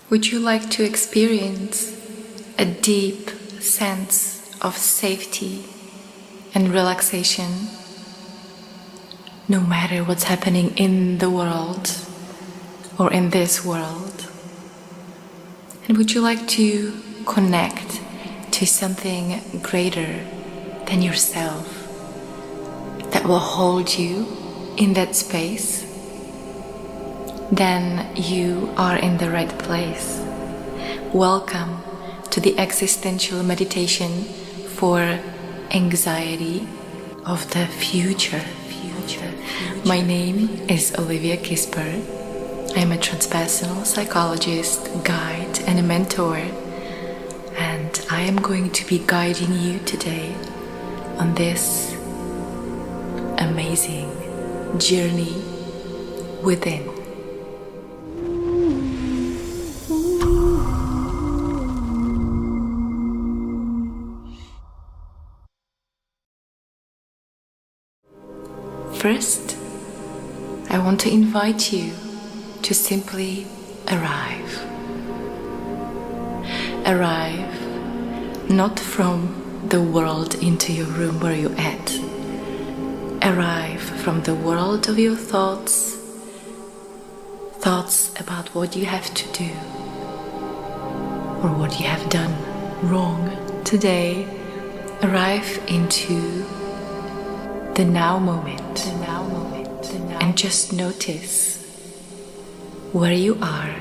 Would you like to experience a deep sense of safety and relaxation, no matter what's happening in the world or in this world? And would you like to connect to something greater than yourself that will hold you in that space? Then you are in the right place. Welcome to the existential meditation for anxiety of the future. My name is Olivia Kissper. I am a transpersonal psychologist, guide, and a mentor, and I am going to be guiding you today on this amazing journey within. First, I want to invite you to simply arrive. Arrive not from the world into your room where you're at. Arrive from the world of your thoughts about what you have to do or what you have done wrong today. Arrive into the now moment, and just notice where you are,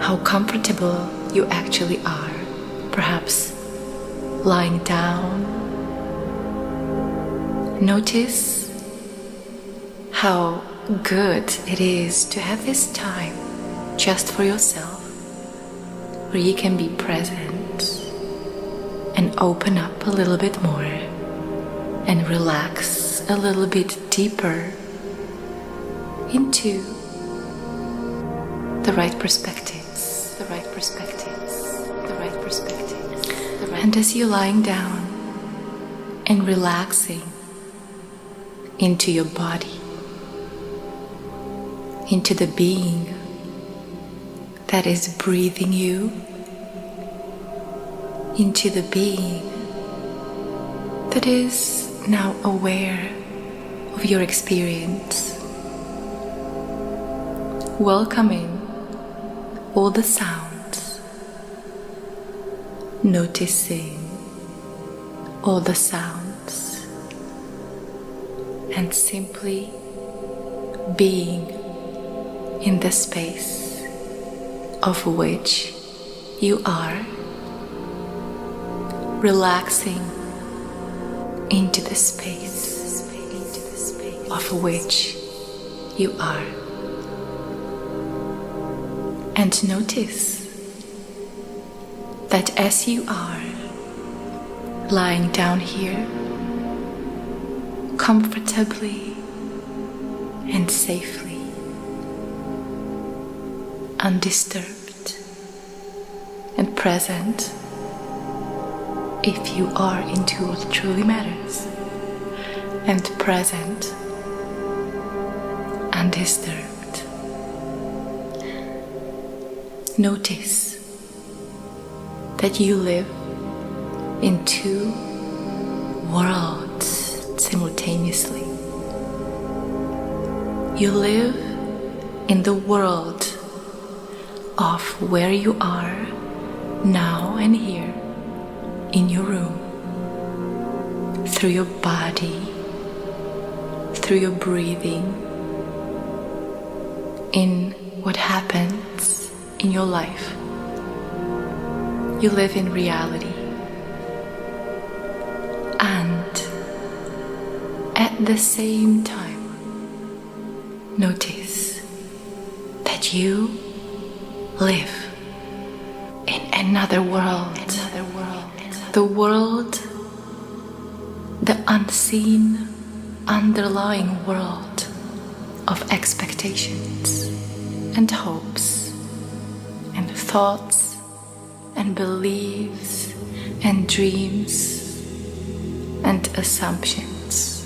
how comfortable you actually are, perhaps lying down. Notice how good it is to have this time just for yourself, where you can be present and open up a little bit more and relax a little bit deeper into the right perspectives. And as you're lying down and relaxing into your body, into the being that is breathing you, into the being that is now aware of your experience, welcoming all the sounds, noticing all the sounds, and simply being in the space of which you are, relaxing into the space of which you are. And notice that as you are lying down here comfortably and safely, undisturbed and present, if you are into what truly matters, and present, undisturbed. Notice that you live in two worlds simultaneously. You live in the world of where you are now and here in your room, through your body, through your breathing, in what happens in your life. You live in reality, and at the same time, notice that you live in another world. The world, the unseen, underlying world of expectations and hopes and thoughts and beliefs and dreams and assumptions.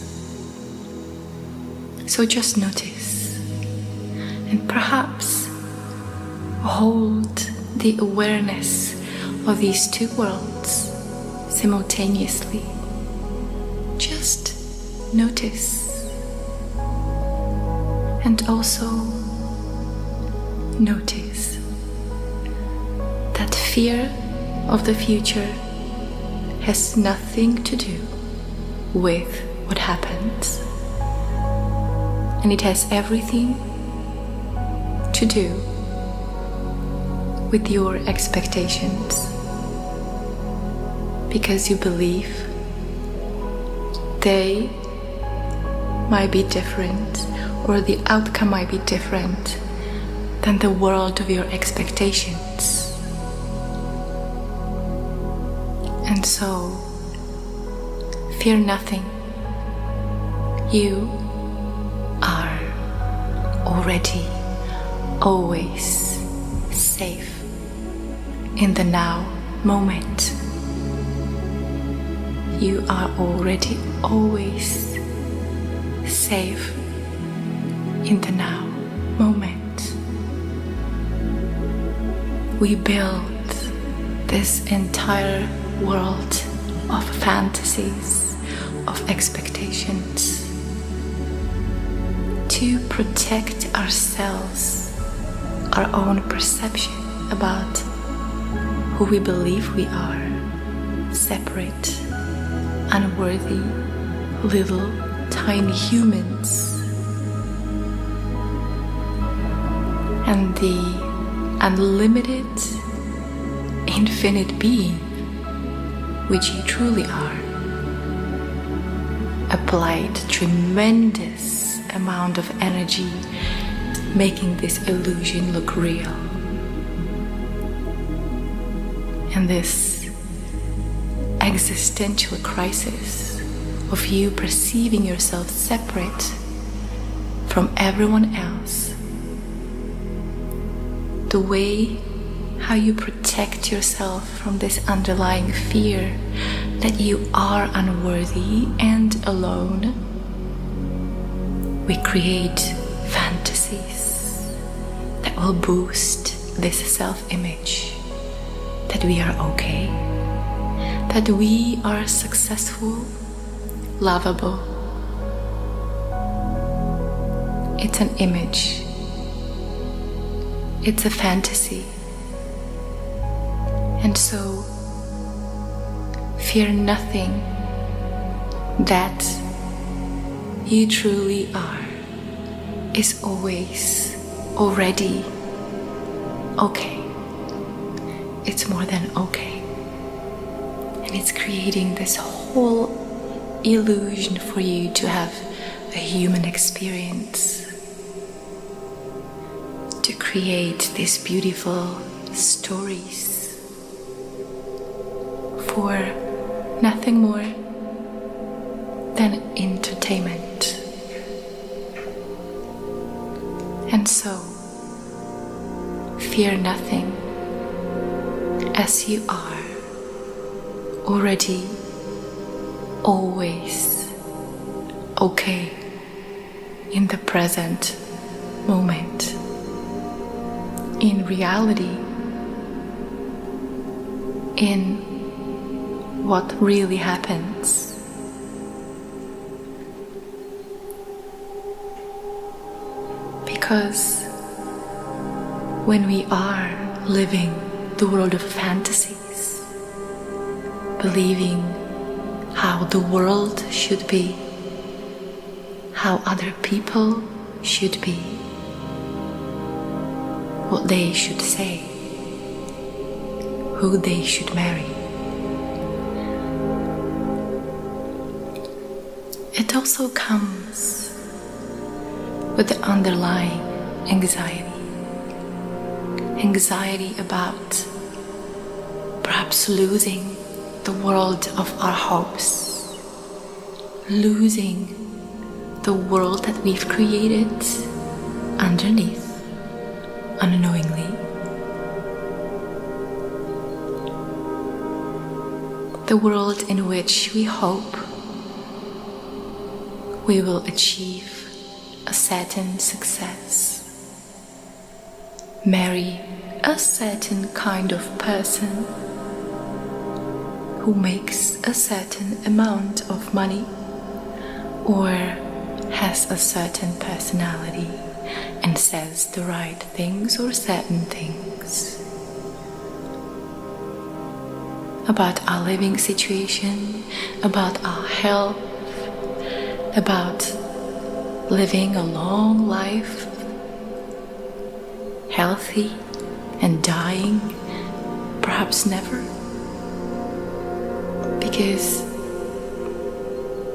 So just notice, and perhaps hold the awareness of these two worlds simultaneously. Just notice. And also notice that fear of the future has nothing to do with what happens. And it has everything to do with your expectations. Because you believe they might be different, or the outcome might be different than the world of your expectations. And so, fear nothing. You are already always safe in the now moment. You are already always safe in the now moment. We build this entire world of fantasies, of expectations, to protect ourselves, our own perception about who we believe we are, separate, unworthy, little, tiny humans. And the unlimited, infinite being which you truly are applied tremendous amount of energy making this illusion look real. And this existential crisis of you perceiving yourself separate from everyone else, the way how you protect yourself from this underlying fear that you are unworthy and alone, we create fantasies that will boost this self-image, that we are okay, that we are successful, lovable. It's an image. It's a fantasy. And so, fear nothing. That you truly are is always already okay. It's more than okay. And it's creating this whole illusion for you to have a human experience, to create these beautiful stories for nothing more than entertainment. And so, fear nothing, as you are already always okay in the present moment. In reality, in what really happens. Because when we are living the world of fantasies, believing how the world should be, how other people should be, what they should say, who they should marry, it also comes with the underlying anxiety about perhaps losing the world of our hopes, losing the world that we've created underneath, unknowingly. The world in which we hope we will achieve a certain success, marry a certain kind of person who makes a certain amount of money or has a certain personality and says the right things or certain things about our living situation, about our health, about living a long life, healthy and dying, perhaps never. Because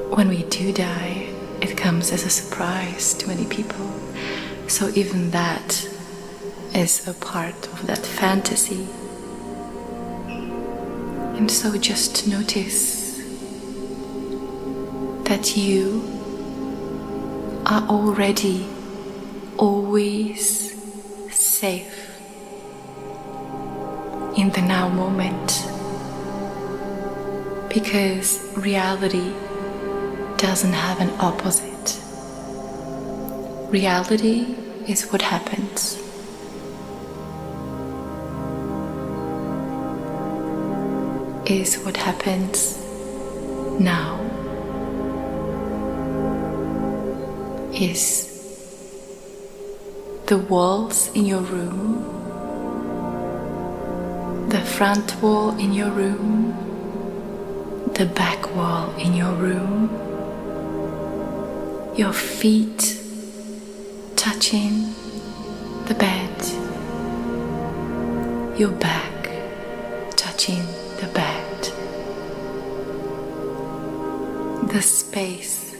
when we do die, it comes as a surprise to many people. So even that is a part of that fantasy. And so just notice that you are already always safe in the now moment, because reality doesn't have an opposite. Reality is what happens. Is what happens now. Is the walls in your room, the front wall in your room, the back wall in your room, your feet touching the bed, your back touching the bed, the space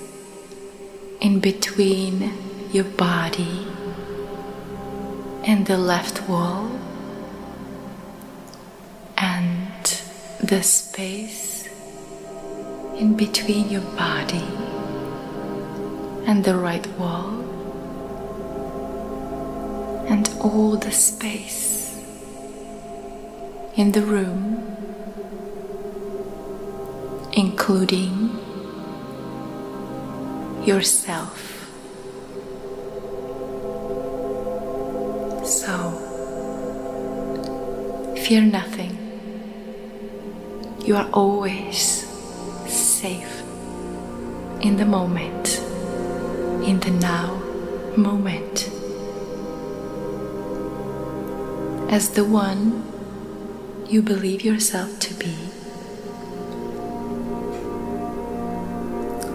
in between your body and the left wall, and the space in between your body and the right wall, and all the space in the room, including yourself. So, fear nothing. You are always safe in the moment, in the now moment, as the one you believe yourself to be,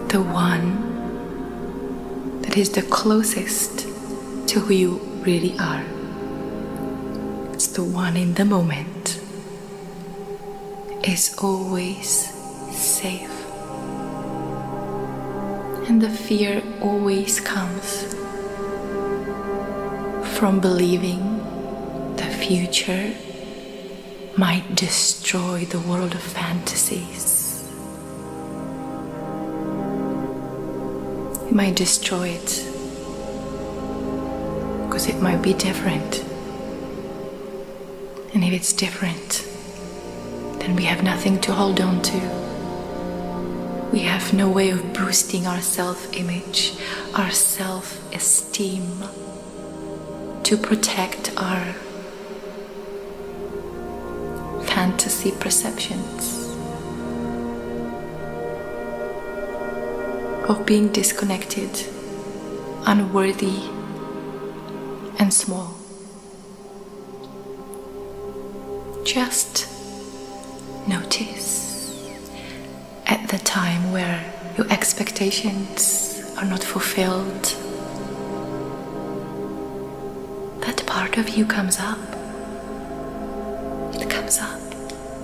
the one that is the closest to who you really are. It's the one in the moment, is always safe. And the fear always comes from believing the future might destroy the world of fantasies. It might destroy it because it might be different. And if it's different, then we have nothing to hold on to. We have no way of boosting our self-image, our self-esteem, to protect our fantasy perceptions of being disconnected, unworthy, and small. Just notice at the time where your expectations are not fulfilled, that part of you comes up. It comes up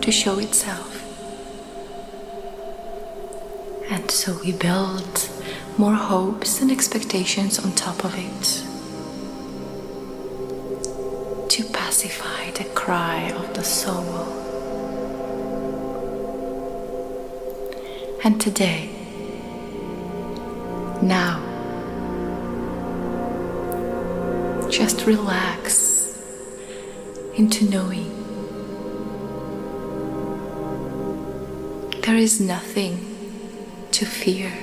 to show itself. And so we build more hopes and expectations on top of it to pacify the cry of the soul. And today, now, just relax into knowing there is nothing to fear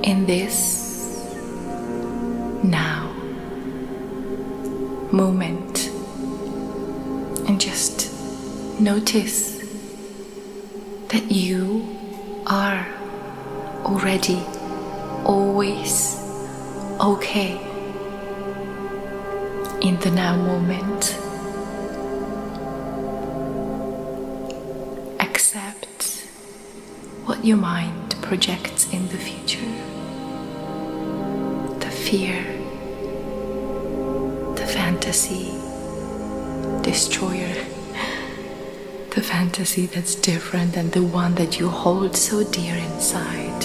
in this now moment just notice that you are already always okay in the now moment. Accept what your mind projects in the future. The fear, the fantasy, destroyer, the fantasy that's different than the one that you hold so dear inside.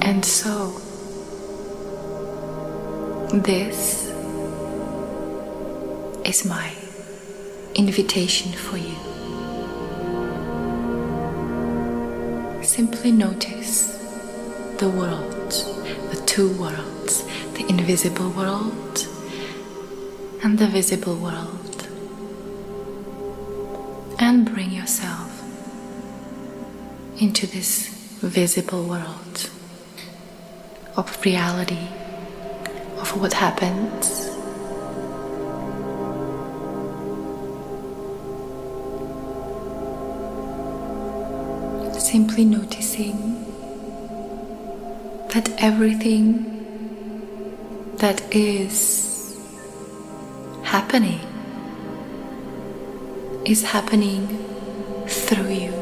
And so, this is my invitation for you. Simply notice the world, the two worlds, the invisible world and the visible world, and bring yourself into this visible world of reality, of what happens. Simply noticing that everything that is happening through you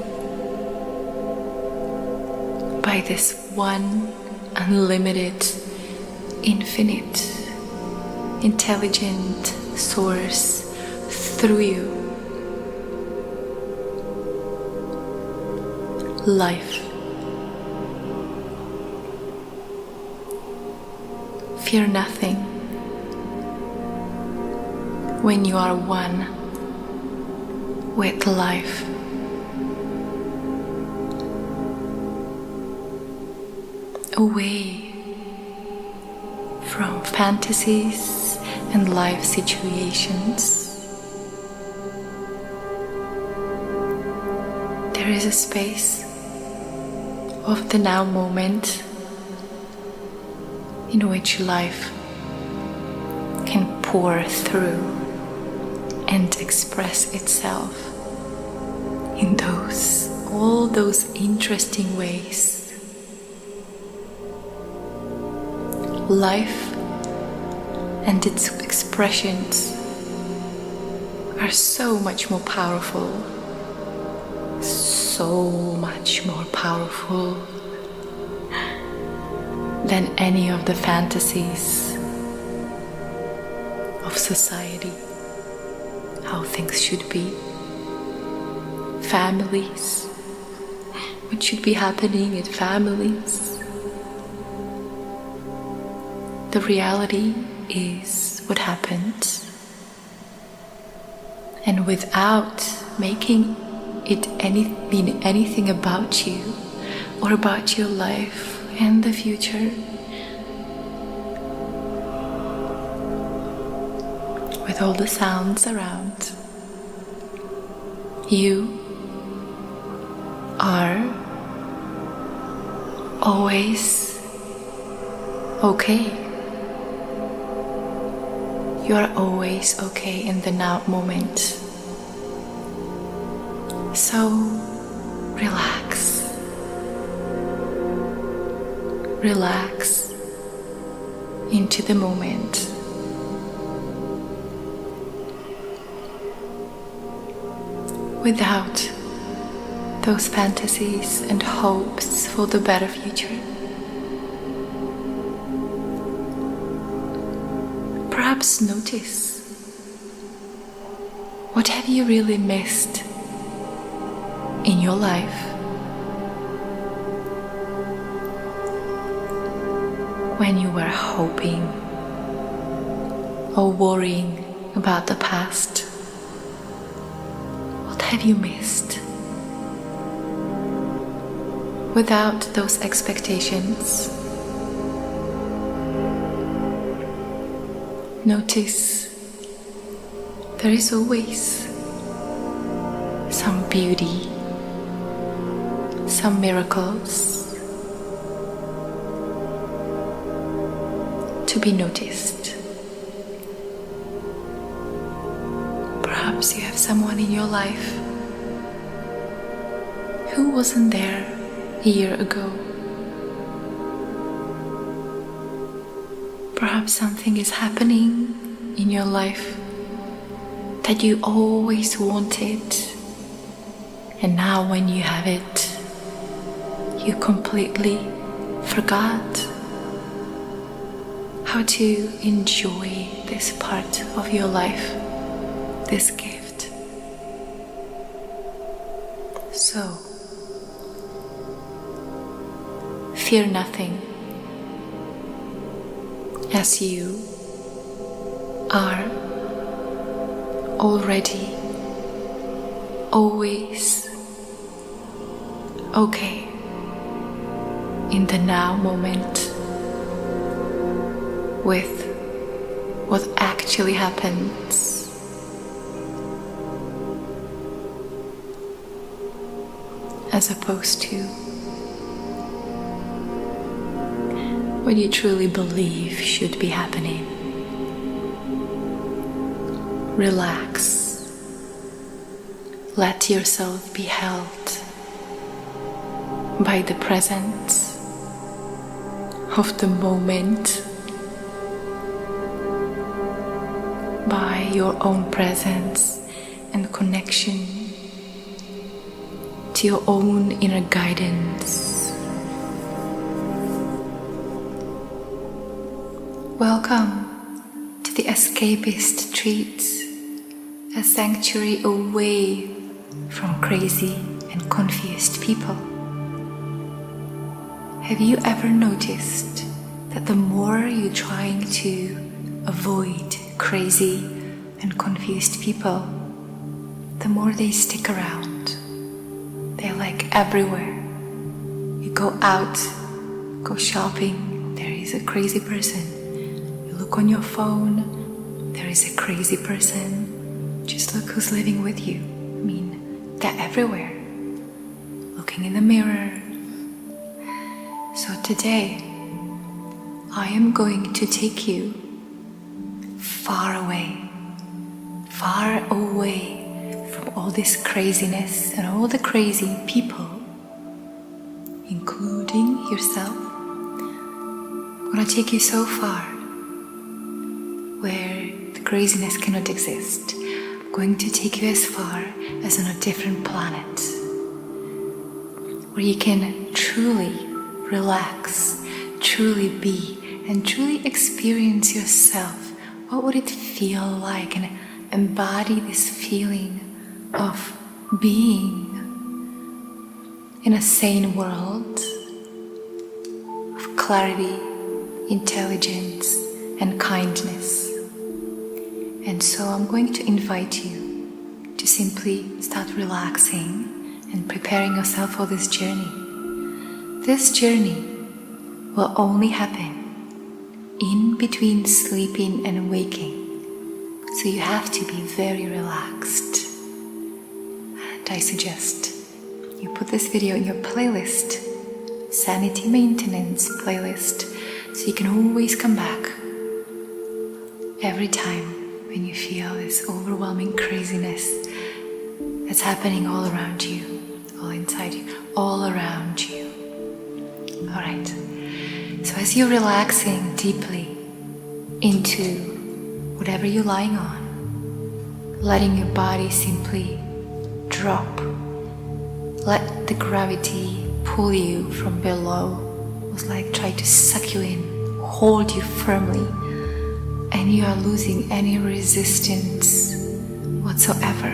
by this one unlimited, infinite, intelligent source through you. Life. Fear nothing when you are one with life. Away from fantasies and life situations. There is a space of the now moment in which life can pour through and express itself in all those interesting ways. Life and its expressions are so much more powerful, so much more powerful than any of the fantasies of society, how things should be, families, what should be happening in families. The reality is what happens, and without making it mean anything about you or about your life and the future, with all the sounds around, you are always okay. You are always okay in the now moment. So relax. Relax into the moment. Without those fantasies and hopes for the better future. Perhaps notice, what have you really missed in your life? When you were hoping or worrying about the past, what have you missed? Without those expectations, notice there is always some beauty, some miracles to be noticed. Perhaps you have someone in your life who wasn't there a year ago. Perhaps something is happening in your life that you always wanted, and now when you have it, you completely forgot how to enjoy this part of your life, this gift. So, fear nothing, as you are already always okay in the now moment with what actually happens. As opposed to what you truly believe should be happening. Relax. Let yourself be held by the presence of the moment, by your own presence and connection to your own inner guidance. Welcome to the escapist retreat, a sanctuary away from crazy and confused people. Have you ever noticed that the more you're trying to avoid crazy and confused people, the more they stick around? They're like everywhere. You go out, go shopping, there is a crazy person. You look on your phone, there is a crazy person. Just look who's living with you. I mean, they're everywhere. Looking in the mirror. So today, I am going to take you far away from all this craziness and all the crazy people, including yourself. I'm going to take you so far where the craziness cannot exist. I'm going to take you as far as on a different planet, where you can truly relax, truly be, and truly experience yourself. What would it feel like, and embody this feeling of being in a sane world of clarity, intelligence, and kindness. And so I'm going to invite you to simply start relaxing and preparing yourself for this journey. This journey will only happen in between sleeping and waking. So you have to be very relaxed. And I suggest you put this video in your playlist, Sanity Maintenance playlist, so you can always come back every time when you feel this overwhelming craziness that's happening all around you, all inside you, all around you. Alright, so as you're relaxing deeply into whatever you're lying on, letting your body simply drop, let the gravity pull you from below. It's like try to suck you in, hold you firmly, and you are losing any resistance whatsoever.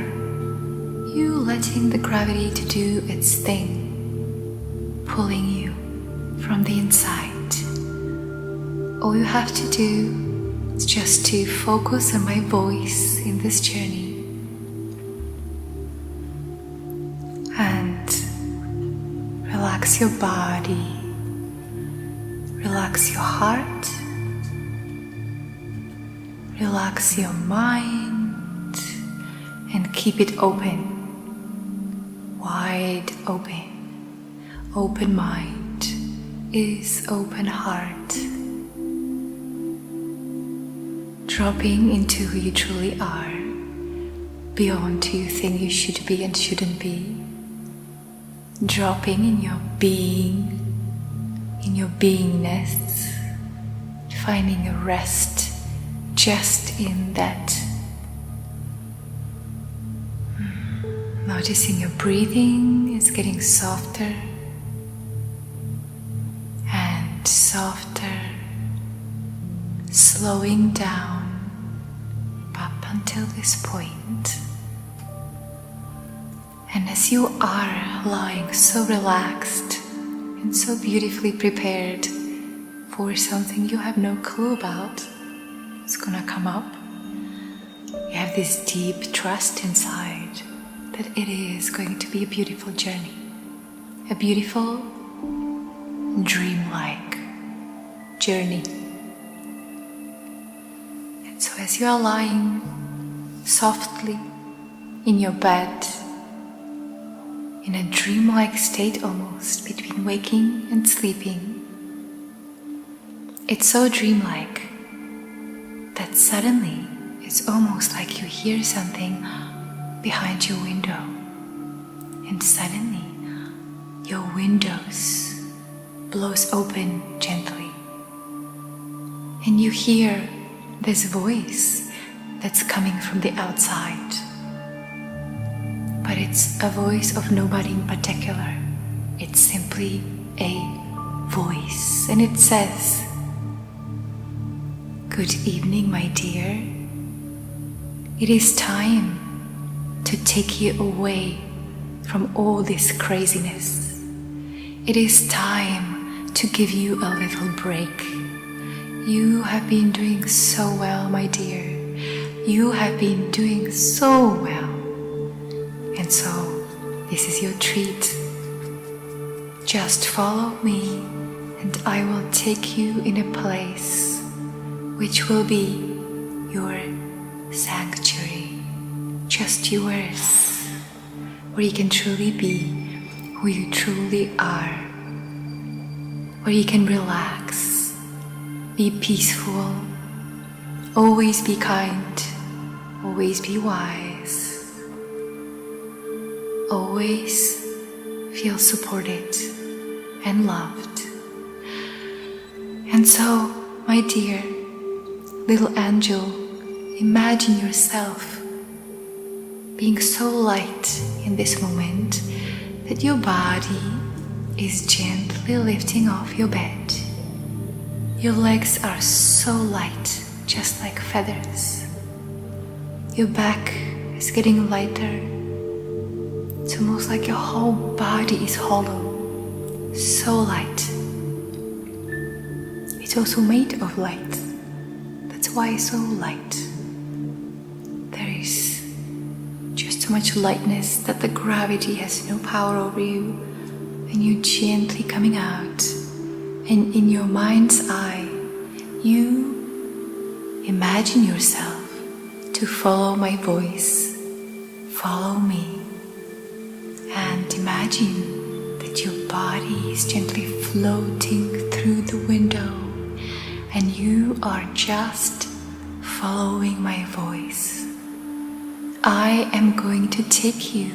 You letting the gravity to do its thing, pulling you from the inside. All you have to do is just to focus on my voice in this journey and relax your body, relax your heart, relax your mind, and keep it open, wide open. Open mind is open heart. Dropping into who you truly are, beyond who you think you should be and shouldn't be. Dropping in your being, in your beingness, finding a rest just in that. Noticing your breathing is getting softer and softer, slowing down up until this point. And as you are lying so relaxed and so beautifully prepared for something you have no clue about, it's gonna come up. You have this deep trust inside that it is going to be a beautiful journey, a beautiful, dreamlike journey. And so as you are lying softly in your bed, in a dreamlike state almost, between waking and sleeping, it's so dreamlike that suddenly it's almost like you hear something behind your window, and suddenly your windows blows open gently, and you hear this voice that's coming from the outside. But it's a voice of nobody in particular. It's simply a voice, and it says, "Good evening, my dear. It is time to take you away from all this craziness. It is time to give you a little break. You have been doing so well, my dear. You have been doing so well. And so, this is your treat. Just follow me, and I will take you in a place which will be your sanctuary, just yours, where you can truly be who you truly are, where you can relax, be peaceful, always be kind, always be wise, always feel supported and loved. And so, my dear little angel, imagine yourself being so light in this moment that your body is gently lifting off your bed. Your legs are so light, just like feathers. Your back is getting lighter. It's almost like your whole body is hollow, so light. It's also made of light. That's why it's so light. There is just so much lightness that the gravity has no power over you, and you're gently coming out. And in your mind's eye, you imagine yourself to follow my voice, follow me. And imagine that your body is gently floating through the window, and you are just following my voice. I am going to take you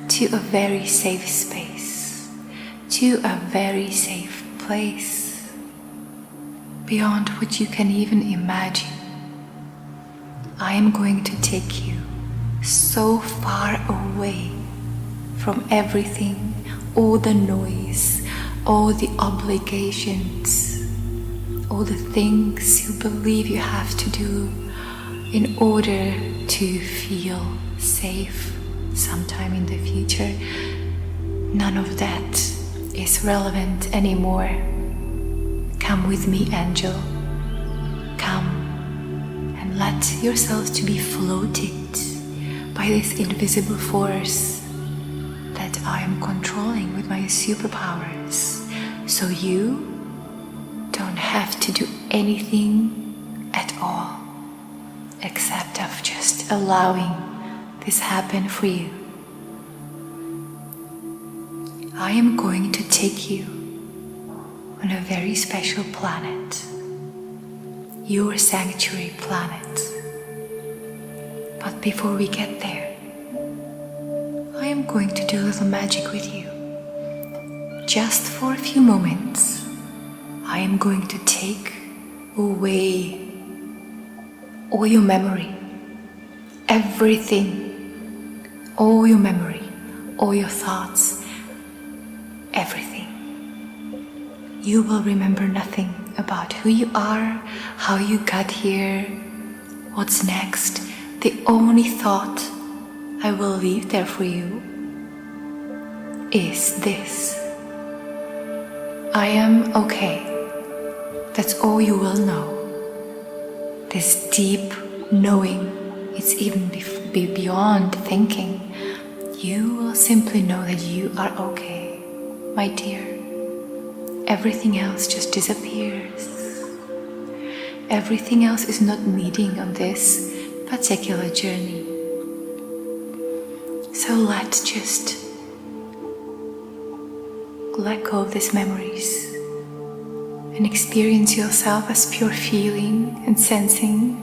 to a very safe space, to a very safe place, beyond what you can even imagine. I am going to take you so far away from everything, all the noise, all the obligations, all the things you believe you have to do in order to feel safe sometime in the future. None of that is relevant anymore. Come with me, angel. Come and let yourself to be floated by this invisible force that I am controlling with my superpowers, so you don't have to do anything at all except of just allowing this happen for you. I am going to take you on a very special planet, your sanctuary planet. But before we get there, I am going to do a little magic with you. Just for a few moments, I am going to take away all your memory, everything, all your memory, all your thoughts, everything. You will remember nothing about who you are, how you got here, what's next. The only thought I will leave there for you is this: I am okay. That's all you will know. This deep knowing, it's even beyond thinking. You will simply know that you are okay, my dear. Everything else just disappears. Everything else is not needing on this particular journey. So let's just let go of these memories and experience yourself as pure feeling and sensing,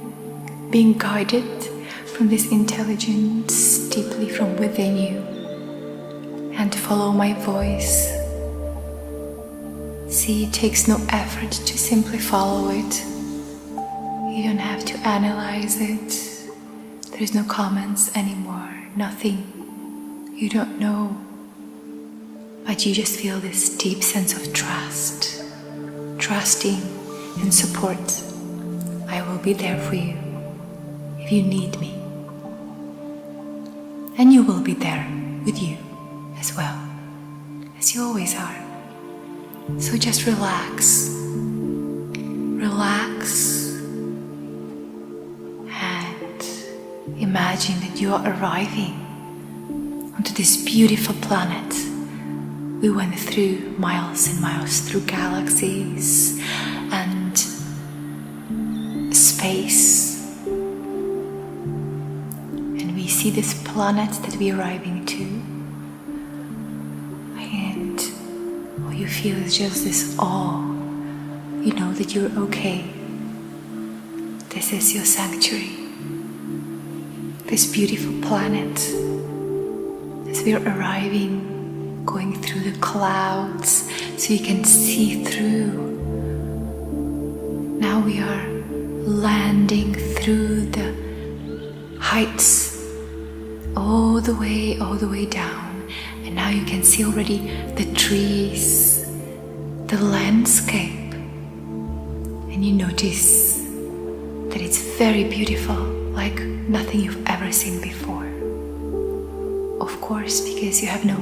being guided from this intelligence deeply from within you. And follow my voice. See, it takes no effort to simply follow it. You don't have to analyze it. There is no comments anymore, nothing. You don't know. But you just feel this deep sense of trust, trusting and support. I will be there for you if you need me. And you will be there with you as well, as you always are. So just relax, relax, and imagine that you are arriving onto this beautiful planet. We went through miles and miles through galaxies and space, and we see this planet that we're arriving to, and all you feel is just this awe. You know that you're okay. This is your sanctuary, this beautiful planet. As we're arriving, going through the clouds so you can see through. Now we are landing through the heights all the way down, and now you can see already the trees, the landscape, and you notice that it's very beautiful, like nothing you've ever seen before. Of course, because you have no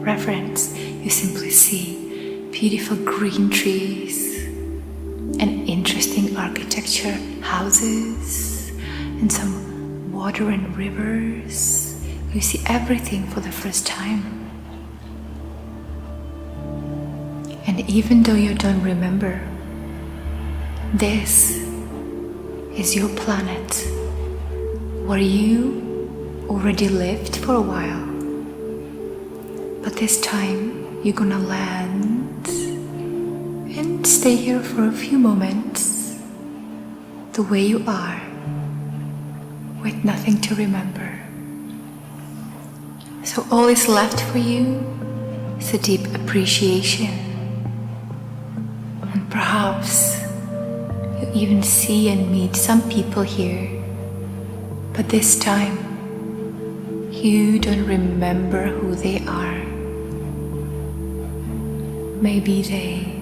reference, you simply see beautiful green trees and interesting architecture, houses, and some water and rivers. You see everything for the first time. And even though you don't remember, this is your planet where you already lived for a while. But this time you're gonna land and stay here for a few moments the way you are, with nothing to remember. So all is left for you is a deep appreciation, and perhaps you even see and meet some people here, but this time you don't remember who they are. Maybe they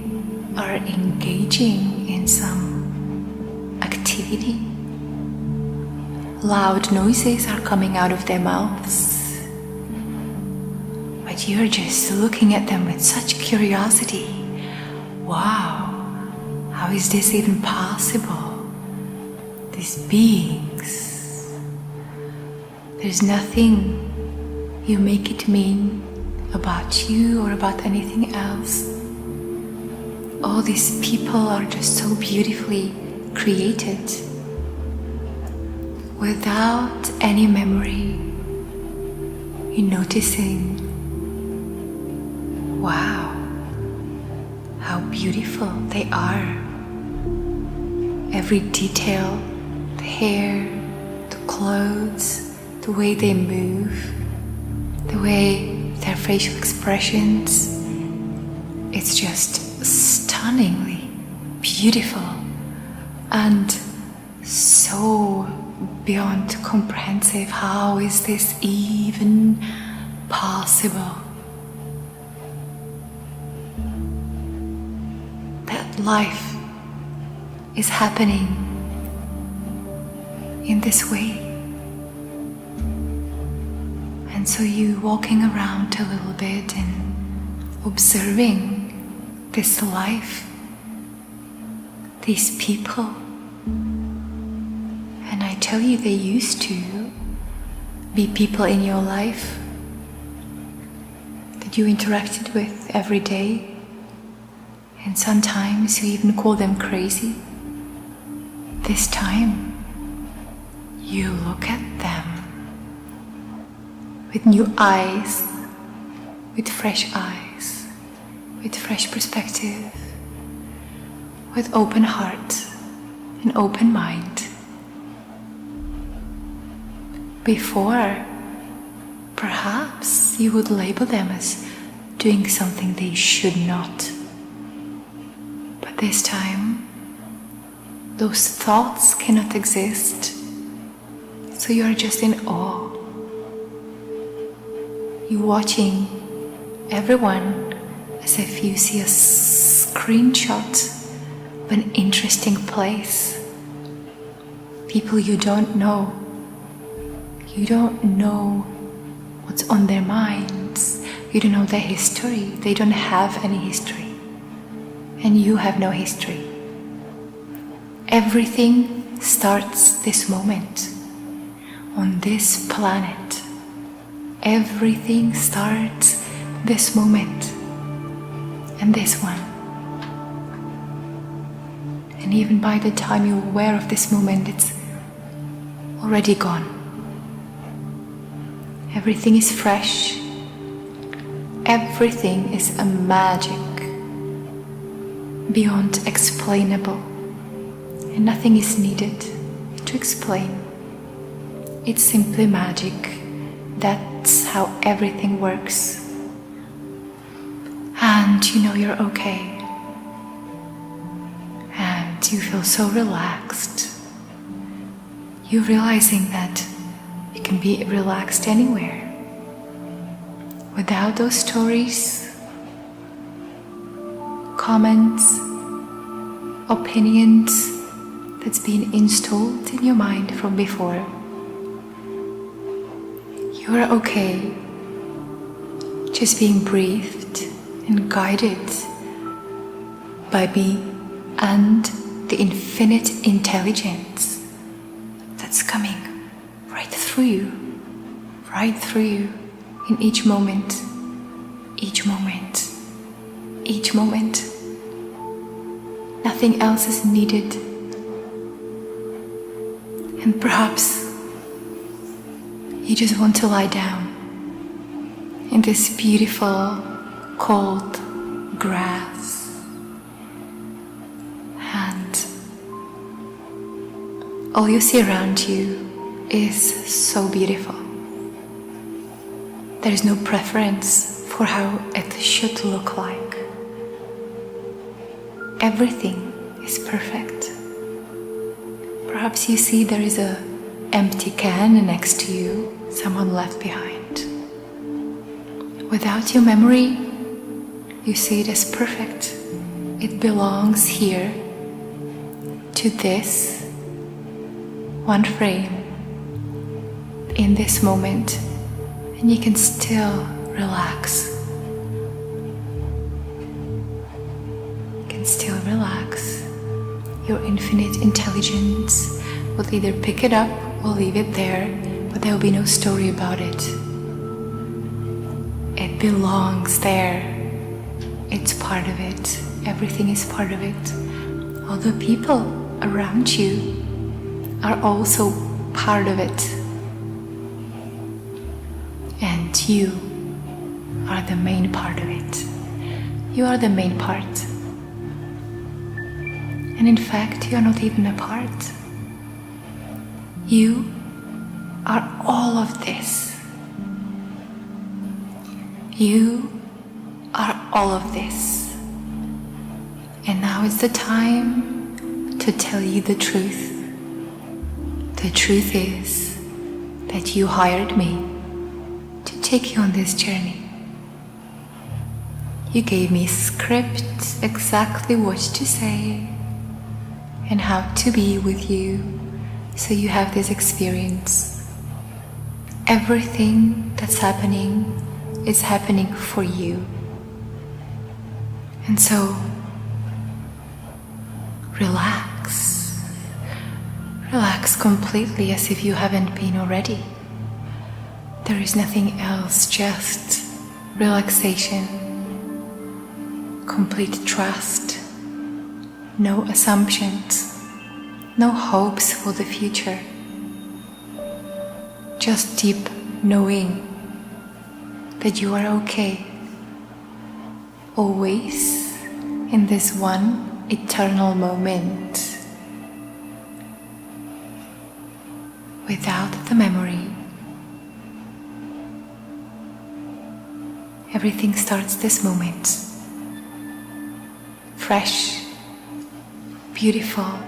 are engaging in some activity. Loud noises are coming out of their mouths, but you're just looking at them with such curiosity. Wow, how is this even possible? These beings. There's nothing you make it mean about you or about anything else. All these people are just so beautifully created, without any memory. You're noticing, wow, how beautiful they are. Every detail, the hair, the clothes, clothes, the way they move, the way their facial expressions. It's just stunningly beautiful and so beyond comprehensive. How is this even possible? That life is happening in this way. And so you walking around a little bit and observing this life, these people. And I tell you, they used to be people in your life that you interacted with every day. And sometimes you even call them crazy. This time, you look at them with new eyes, with fresh eyes, with fresh perspective, with open heart and open mind. Before, perhaps you would label them as doing something they should not. But this time, those thoughts cannot exist. So you are just in awe. You're watching everyone as if you see a screenshot of an interesting place. People you don't know. You don't know what's on their minds. You don't know their history. They don't have any history. And you have no history. Everything starts this moment. On this planet, everything starts this moment and this one. And even by the time you're aware of this moment, it's already gone. Everything is fresh. Everything is a magic beyond explainable, and nothing is needed to explain. It's simply magic. That's how everything works. And you know you're okay. And you feel so relaxed. You're realizing that you can be relaxed anywhere. Without those stories, comments, opinions that's been installed in your mind from before. You are okay, just being breathed and guided by me and the infinite intelligence that's coming right through you in each moment, each moment, each moment. Nothing else is needed. And perhaps you just want to lie down in this beautiful, cold grass. And all you see around you is so beautiful. There is no preference for how it should look like. Everything is perfect. Perhaps you see there is an empty can next to you, someone left behind. Without your memory, you see it as perfect. It belongs here, to this one frame, in this moment, and you can still relax. You can still relax. Your infinite intelligence will either pick it up or leave it there, but there will be no story about it. It belongs there. It's part of it. Everything is part of it. All the people around you are also part of it. And you are the main part of it. You are the main part. And in fact, you are not even a part. You are all of this. You are all of this. And now is the time to tell you the truth. The truth is that you hired me to take you on this journey. You gave me a script, exactly what to say and how to be with you, so you have this experience. Everything that's happening is happening for you. And so, relax. Relax completely, as if you haven't been already. There is nothing else, just relaxation, complete trust, no assumptions, no hopes for the future, just deep knowing that you are okay, always in this one eternal moment, without the memory. Everything starts this moment, fresh, beautiful.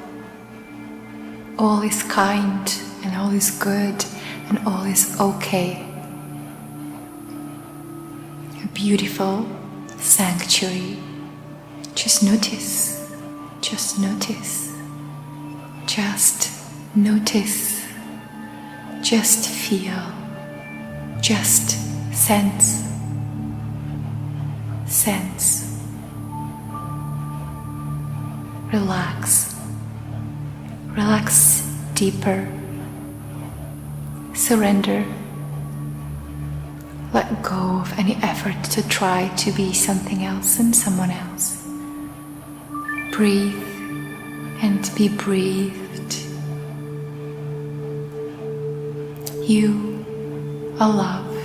All is kind and all is good and all is okay. A beautiful sanctuary. Just notice, just notice, just notice, just feel, just sense. Sense. Relax. Relax deeper. Surrender. Let go of any effort to try to be something else and someone else. Breathe and be breathed. You are love,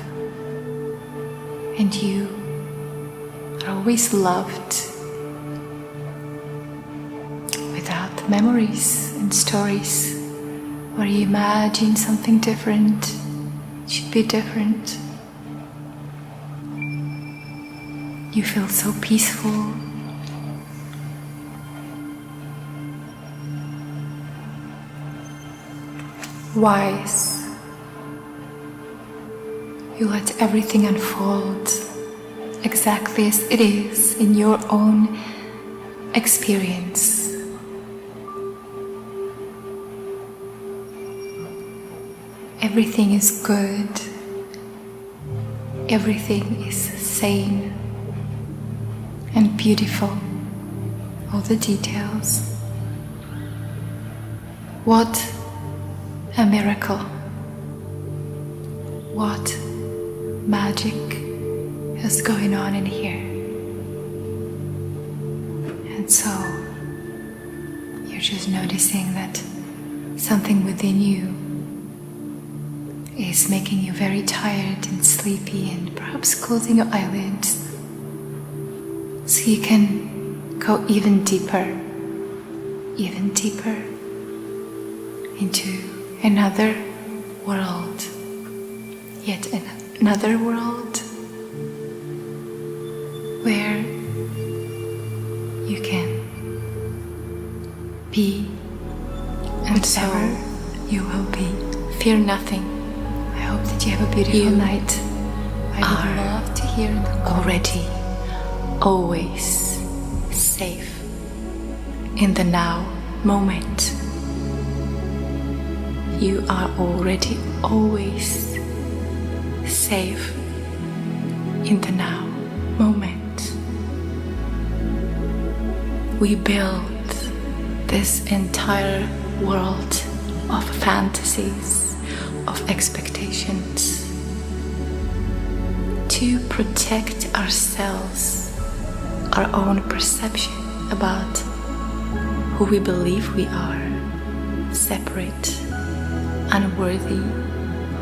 and you are always loved, without memories and stories where you imagine something different should be different. You feel so peaceful. Wise. You let everything unfold exactly as it is in your own experience. Everything is good. Everything is sane and beautiful. All the details. What a miracle. What magic is going on in here. And so you're just noticing that something within you is making you very tired and sleepy, and perhaps closing your eyelids so you can go even deeper into another world, yet another world where you can be whatever you will be. Fear nothing. I hope that you have a beautiful night. I would love to hear in the comments. Already, always safe in the now moment. You are already always safe in the now moment. We build this entire world of fantasies, of expectations, to protect ourselves, our own perception about who we believe we are, separate, unworthy,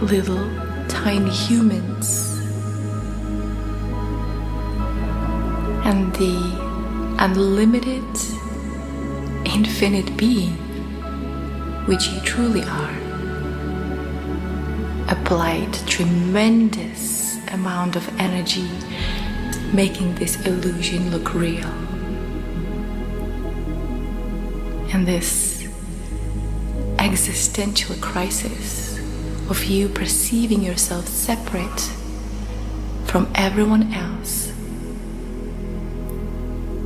little, tiny humans, and the unlimited, infinite being which you truly are. applied tremendous amount of energy, making this illusion look real. And this existential crisis of you perceiving yourself separate from everyone else,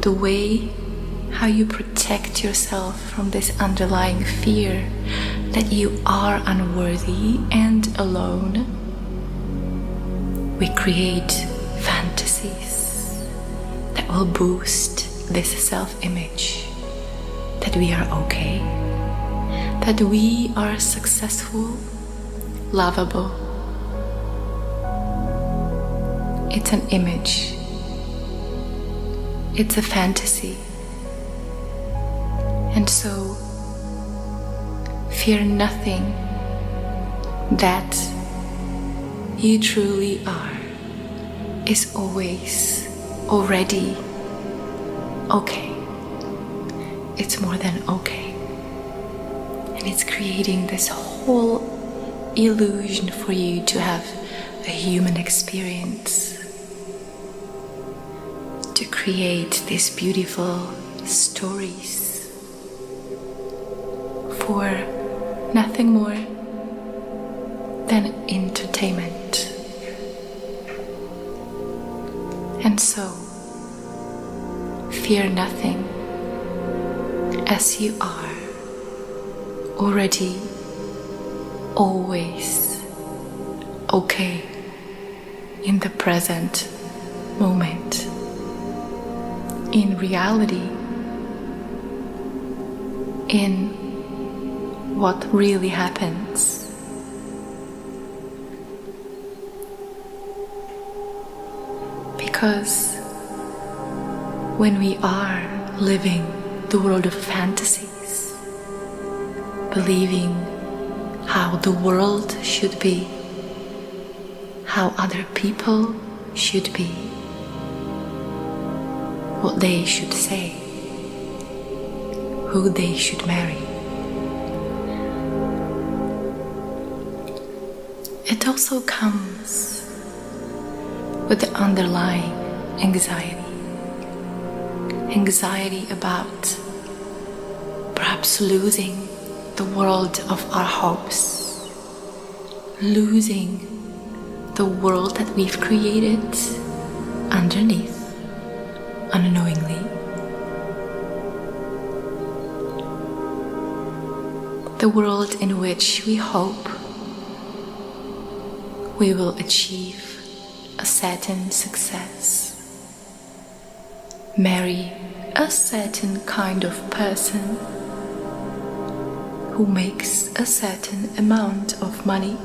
the way how you protect yourself from this underlying fear that you are unworthy and alone, we create fantasies that will boost this self-image, that we are okay, that we are successful, lovable. It's an image. It's a fantasy. And so, fear nothing. That you truly are is always already okay. It's more than okay. And it's creating this whole illusion for you to have a human experience, to create these beautiful stories for nothing more than entertainment. And so, fear nothing, as you are already always okay in the present moment. In reality, in what really happens. Because when we are living the world of fantasies, believing how the world should be, how other people should be, what they should say, who they should marry, it also comes with the underlying anxiety. Anxiety about perhaps losing the world of our hopes, losing the world that we've created underneath, unknowingly. The world in which we hope we will achieve a certain success, marry a certain kind of person who makes a certain amount of money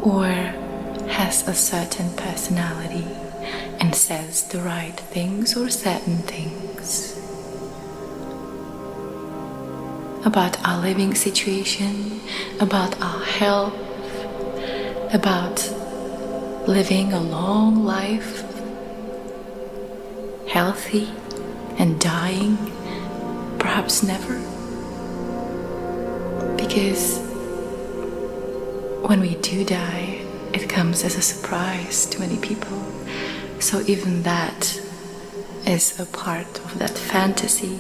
or has a certain personality and says the right things or certain things about our living situation, about our health, about living a long life, healthy and dying, perhaps never. Because when we do die, it comes as a surprise to many people. So even that is a part of that fantasy.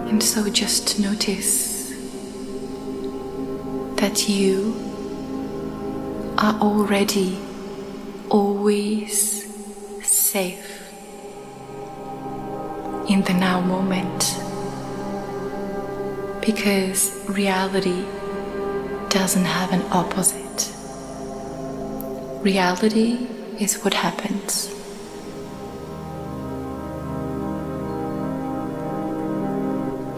And so just notice that you are already always safe in the now moment, because reality doesn't have an opposite. Reality is what happens.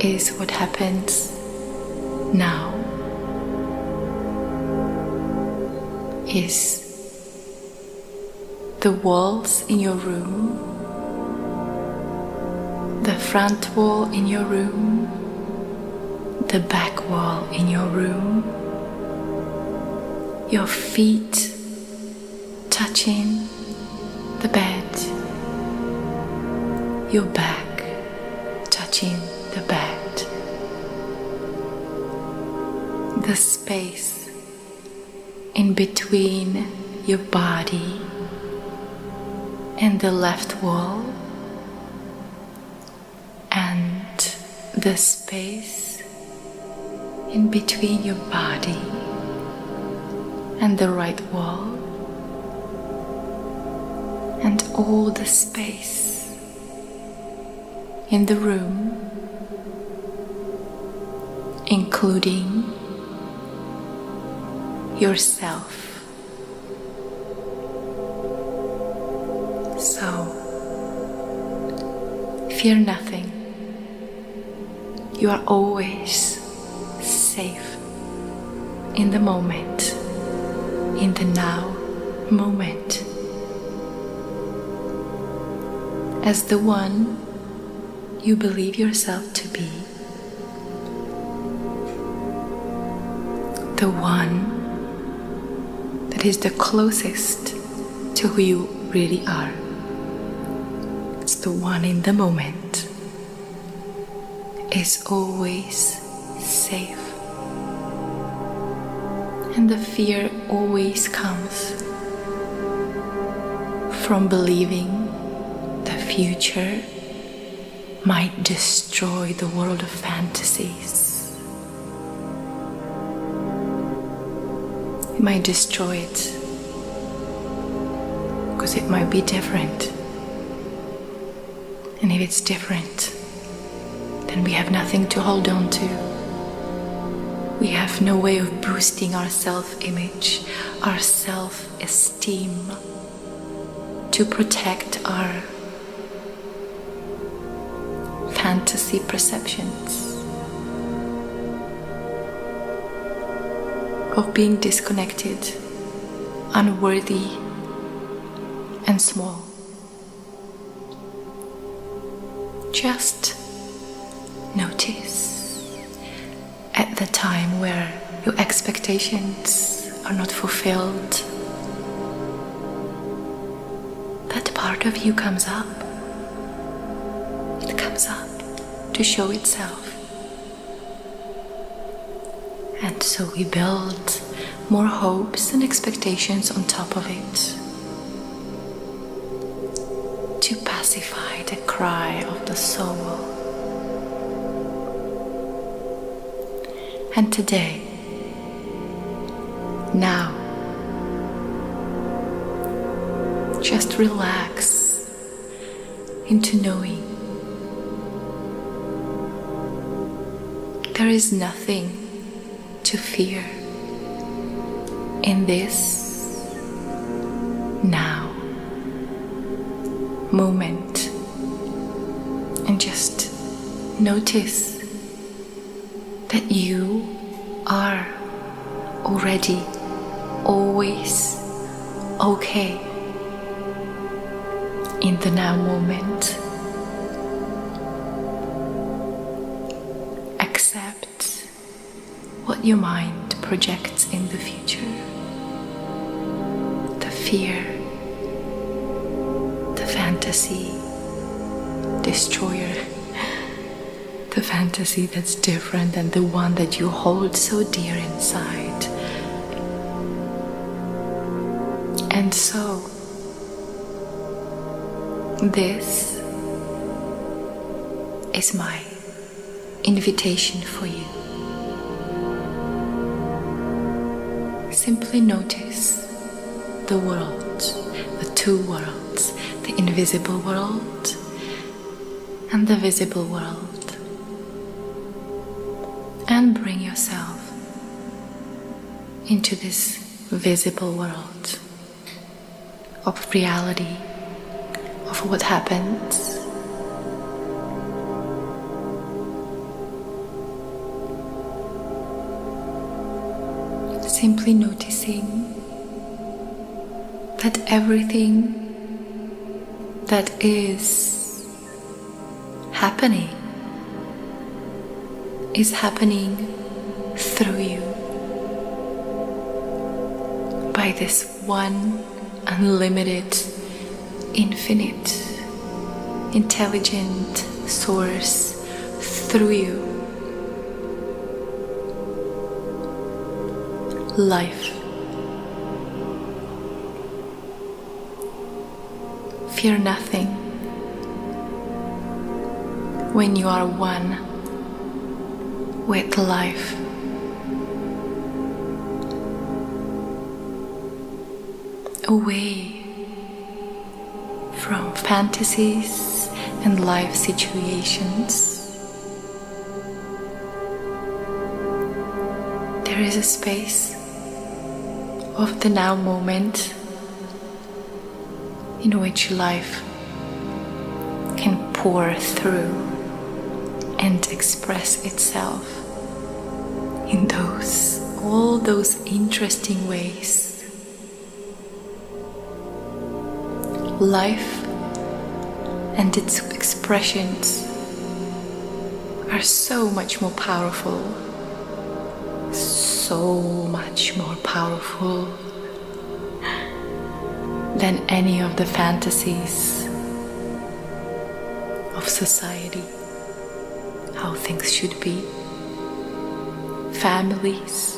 Is what happens now. Is the walls in your room, the front wall in your room, the back wall in your room, your feet touching the bed, your back touching the bed. the space in between your body and the left wall, and the space in between your body and the right wall, and all the space in the room, including yourself. So, fear nothing. You are always safe in the moment, in the now moment, as the one you believe yourself to be, the one that is the closest to who you really are. It's the one in the moment, is always safe. And the fear always comes from believing the future might destroy the world of fantasies. It might destroy it because it might be different. And if it's different, then we have nothing to hold on to. We have no way of boosting our self-image, our self-esteem, to protect our fantasy perceptions of being disconnected, unworthy, and small. Just notice at the time where your expectations are not fulfilled, that part of you comes up. It comes up to show itself. And so we build more hopes and expectations on top of it to pacify the cry of the soul. And today, now, just relax into knowing there is nothing to fear in this now moment, and just notice that you are already always okay in the now moment. Accept what your mind projects in the future, the fear, the fantasy destroyer, the fantasy that's different than the one that you hold so dear inside. And so, this is my invitation for you. Simply notice the world, the two worlds, the invisible world and the visible world, and bring yourself into this visible world of reality, of what happens. Simply noticing that everything that is happening is happening through you by this one unlimited, infinite, intelligent source through you. life. Fear nothing when you are one with life. Away from fantasies and life situations. There is a space of the now moment in which life can pour through and express itself in all those interesting ways. Life and its expressions are so much more powerful, so much more powerful than any of the fantasies of society, how things should be, families,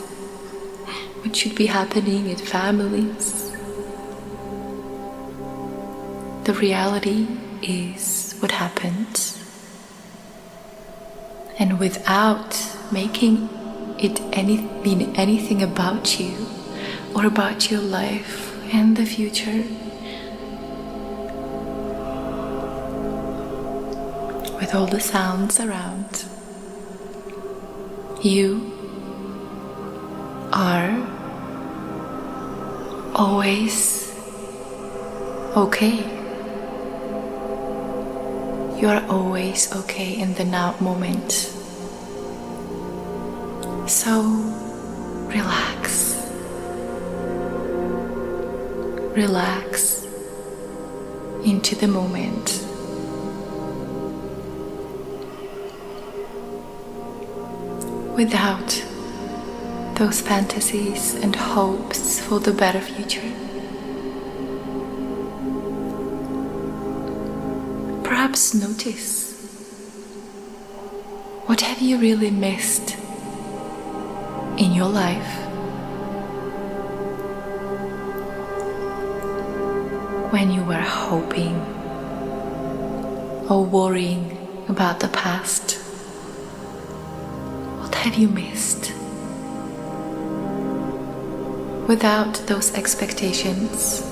what should be happening in families. The reality is what happens, and without making it mean anything about you or about your life and the future, with all the sounds around, you are always okay. You are always okay in the now moment. So relax. Relax into the moment. Without those fantasies and hopes for the better future. Perhaps notice, what have you really missed in your life? When you were hoping or worrying about the past, what have you missed? Without those expectations,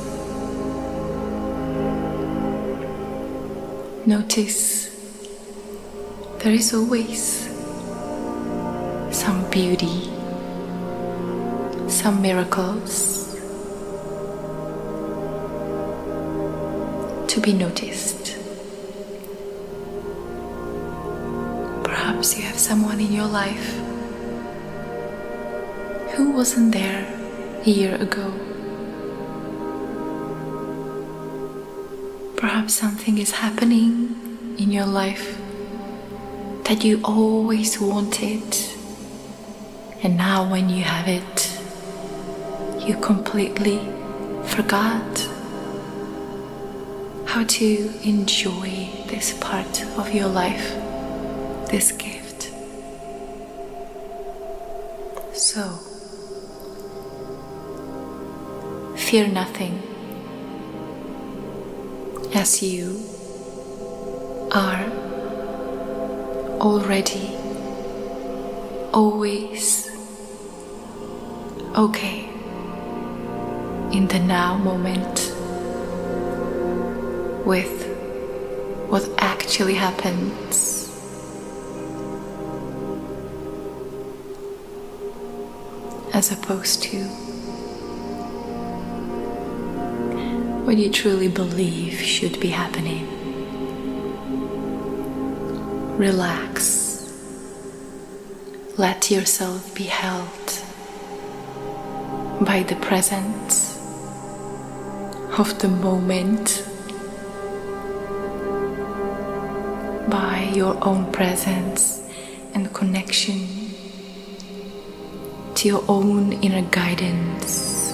notice there is always some beauty, some miracles to be noticed. Perhaps you have someone in your life who wasn't there a year ago. Perhaps something is happening in your life that you always wanted, and now when you have it, you completely forgot how to enjoy this part of your life, this gift. So, fear nothing, as you are already always okay in the now moment with what actually happens. As opposed to what you truly believe should be happening. Relax. Let yourself be held by the presence of the moment, by your own presence and connection to your own inner guidance.